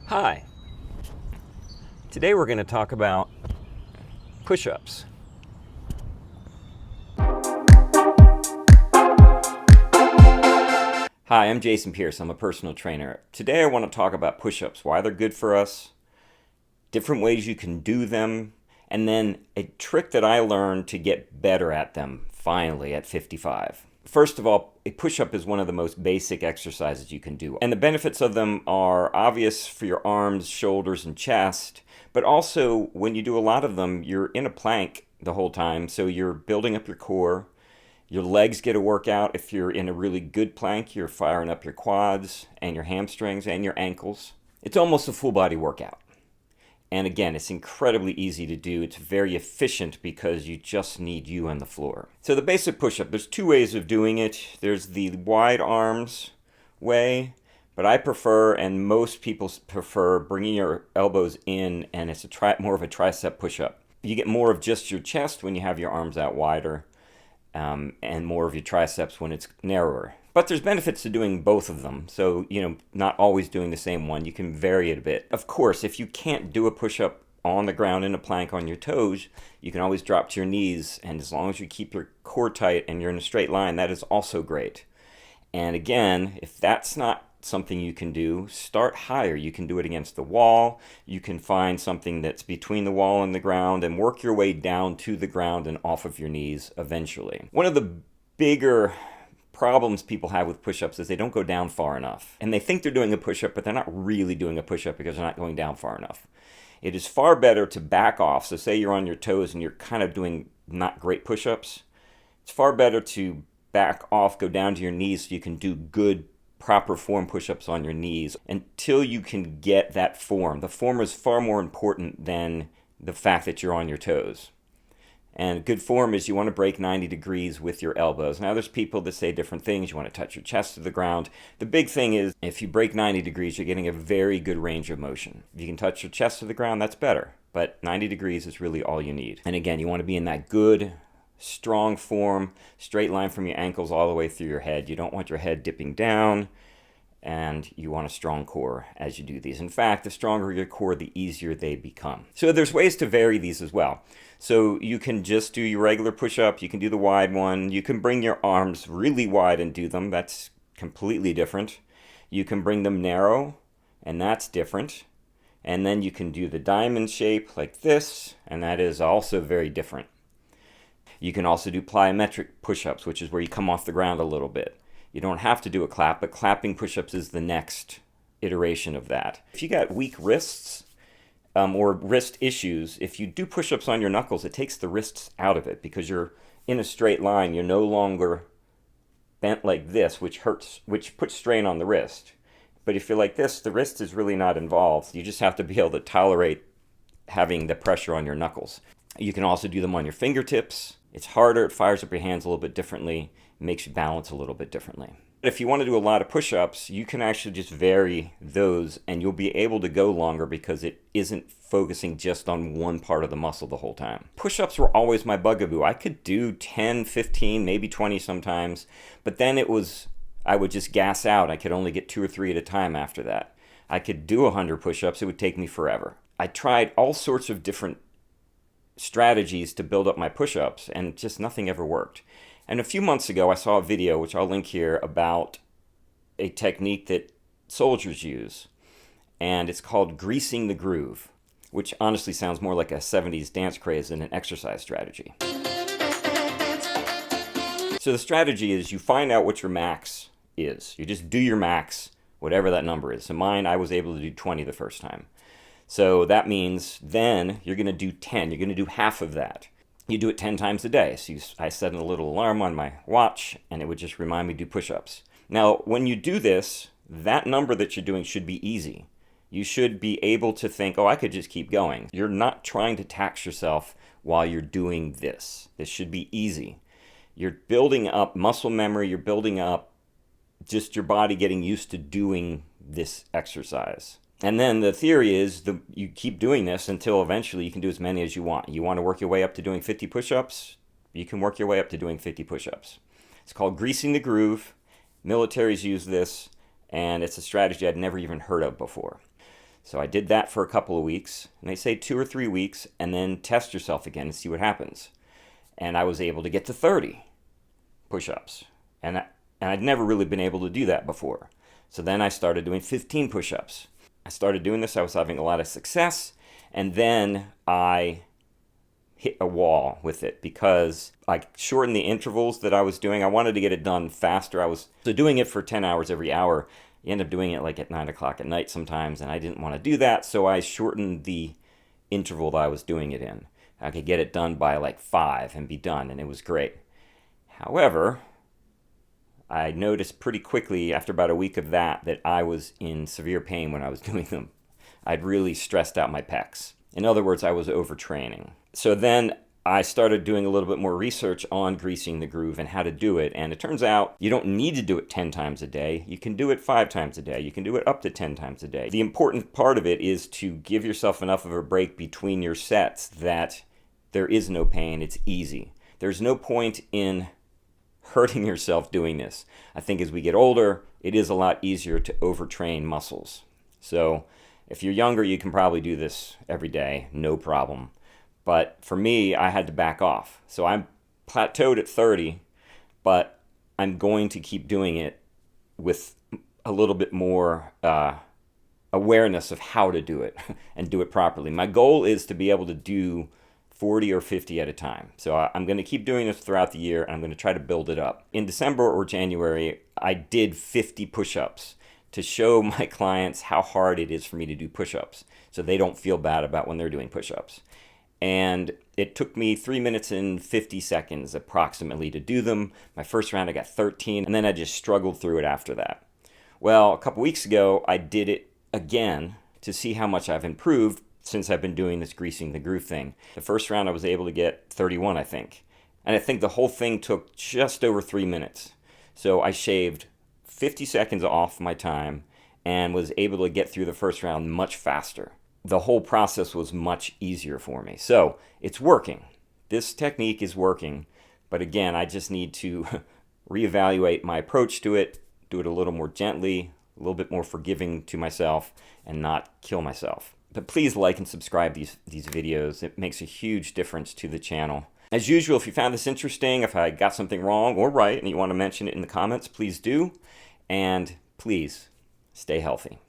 Hi. Today we're going to talk about push-ups. Hi, I'm Jason Pierce. I'm a personal trainer. Today I want to talk about push-ups, why they're good for us, different ways you can do them, and then a trick that I learned to get better at them, finally, at 55. First of all, a push-up is one of the most basic exercises you can do. And the benefits of them are obvious for your arms, shoulders, and chest. But also, when you do a lot of them, you're in a plank the whole time. So you're building up your core. Your legs get a workout. If you're in a really good plank, you're firing up your quads and your hamstrings and your ankles. It's almost a full body workout. And again, it's incredibly easy to do. It's very efficient because you just need you on the floor. So the basic push-up, there's two ways of doing it. There's the wide arms way, but I prefer, and most people prefer, bringing your elbows in, and it's more of a tricep push-up. You get more of just your chest when you have your arms out wider, and more of your triceps when it's narrower. But there's benefits to doing both of them. So, not always doing the same one. You can vary it a bit. Of course, if you can't do a push-up on the ground in a plank on your toes, you can always drop to your knees. And as long as you keep your core tight and you're in a straight line, that is also great. And again, if that's not something you can do, start higher. You can do it against the wall. You can find something that's between the wall and the ground and work your way down to the ground and off of your knees eventually. One of the bigger problems people have with push-ups is they don't go down far enough. And they think they're doing a push-up, but they're not really doing a push-up because they're not going down far enough. It is far better to back off. So say you're on your toes and you're kind of doing not great push-ups. It's far better to back off, go down to your knees so you can do good, proper form push-ups on your knees until you can get that form. The form is far more important than the fact that you're on your toes. And good form is you want to break 90 degrees with your elbows. Now there's people that say different things. You want to touch your chest to the ground. The big thing is if you break 90 degrees, you're getting a very good range of motion. If you can touch your chest to the ground, that's better. But 90 degrees is really all you need. And again, you want to be in that good, strong form, straight line from your ankles all the way through your head. You don't want your head dipping down. And you want a strong core as you do these. In fact, the stronger your core, the easier they become. So there's ways to vary these as well. So you can just do your regular push-up. You can do the wide one. You can bring your arms really wide and do them. That's completely different. You can bring them narrow, and that's different. And then you can do the diamond shape like this, and that is also very different. You can also do plyometric push-ups, which is where you come off the ground a little bit. You don't have to do a clap, but clapping push-ups is the next iteration of that. If you got weak wrists or wrist issues, if you do push-ups on your knuckles, it takes the wrists out of it because you're in a straight line. You're no longer bent like this, which hurts, which puts strain on the wrist. But if you're like this, the wrist is really not involved. You just have to be able to tolerate having the pressure on your knuckles. You can also do them on your fingertips. It's harder. It fires up your hands a little bit differently. Makes you balance a little bit differently. If you want to do a lot of push-ups, you can actually just vary those and you'll be able to go longer because it isn't focusing just on one part of the muscle the whole time. Push-ups were always my bugaboo. I could do 10, 15, maybe 20 sometimes, but then I would just gas out. I could only get 2 or 3 at a time after that. I could do 100 push-ups. It would take me forever. I tried all sorts of different strategies to build up my push-ups and just nothing ever worked. And a few months ago, I saw a video, which I'll link here, about a technique that soldiers use. And it's called greasing the groove, which honestly sounds more like a 70s dance craze than an exercise strategy. So the strategy is you find out what your max is. You just do your max, whatever that number is. So mine, I was able to do 20 the first time. So that means then you're going to do 10. You're going to do half of that. You do it 10 times a day. So I set a little alarm on my watch, and it would just remind me to do push-ups. Now, when you do this, that number that you're doing should be easy. You should be able to think, oh, I could just keep going. You're not trying to tax yourself while you're doing this. This should be easy. You're building up muscle memory. You're building up just your body getting used to doing this exercise. And then the theory is you keep doing this until eventually you can do as many as you want. You want to work your way up to doing 50 push-ups? You can work your way up to doing 50 push-ups. It's called greasing the groove. Militaries use this, and it's a strategy I'd never even heard of before. So I did that for a couple of weeks, and they say 2 or 3 weeks, and then test yourself again and see what happens. And I was able to get to 30 push-ups, and I'd never really been able to do that before. So then I started doing 15 push-ups. I started doing this, I was having a lot of success, and then I hit a wall with it because I shortened the intervals that I was doing. I wanted to get it done faster. I was doing it for 10 hours every hour. You end up doing it like at 9 o'clock at night sometimes, and I didn't want to do that, so I shortened the interval that I was doing it in. I could get it done by like 5 and be done, and it was great. However, I noticed pretty quickly after about a week of that I was in severe pain when I was doing them. I'd really stressed out my pecs. In other words, I was overtraining. So then I started doing a little bit more research on greasing the groove and how to do it. And it turns out you don't need to do it 10 times a day. You can do it 5 times a day. You can do it up to 10 times a day. The important part of it is to give yourself enough of a break between your sets that there is no pain. It's easy. There's no point in hurting yourself doing this. I think as we get older, it is a lot easier to overtrain muscles. So if you're younger, you can probably do this every day, no problem. But for me, I had to back off. So I'm plateaued at 30, but I'm going to keep doing it with a little bit more awareness of how to do it and do it properly. My goal is to be able to do 40 or 50 at a time. So I'm going to keep doing this throughout the year, and I'm going to try to build it up. In December or January, I did 50 push-ups to show my clients how hard it is for me to do push-ups so they don't feel bad about when they're doing push-ups. And it took me 3 minutes and 50 seconds approximately to do them. My first round I got 13, and then I just struggled through it after that. Well, a couple weeks ago, I did it again to see how much I've improved since I've been doing this greasing the groove thing. The first round I was able to get 31, I think. And I think the whole thing took just over 3 minutes. So I shaved 50 seconds off my time and was able to get through the first round much faster. The whole process was much easier for me. So it's working. This technique is working. But again, I just need to reevaluate my approach to it, do it a little more gently, a little bit more forgiving to myself, and not kill myself. But please like and subscribe these videos. It makes a huge difference to the channel. As usual, if you found this interesting, if I got something wrong or right and you want to mention it in the comments, please do. And please stay healthy.